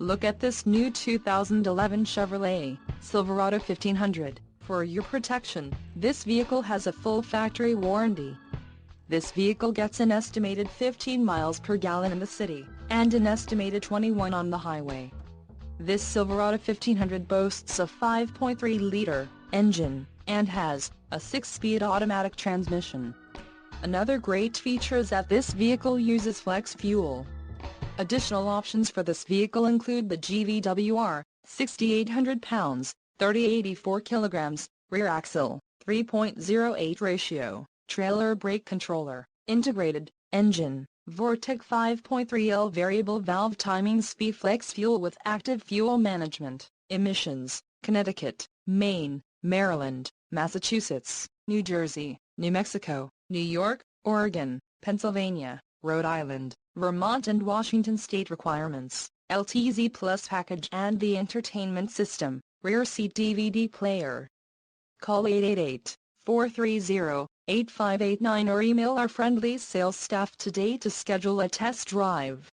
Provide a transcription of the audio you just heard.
Look at this new 2011 Chevrolet Silverado 1500. For your protection, this vehicle has a full factory warranty. This vehicle gets an estimated 15 miles per gallon in the city, and an estimated 21 on the highway. This Silverado 1500 boasts a 5.3-liter engine, and has a 6-speed automatic transmission. Another great feature is that this vehicle uses flex fuel. Additional options for this vehicle include the GVWR, 6,800 pounds, 3084 kilograms, rear axle, 3.08 ratio, trailer brake controller, integrated engine, Vortec 5.3L variable valve timing speed flex fuel with active fuel management, emissions, Connecticut, Maine, Maryland, Massachusetts, New Jersey, New Mexico, New York, Oregon, Pennsylvania, Rhode Island, Vermont and Washington state requirements, LTZ Plus package and the entertainment system, rear seat DVD player. Call 888-430-8589 or email our friendly sales staff today to schedule a test drive.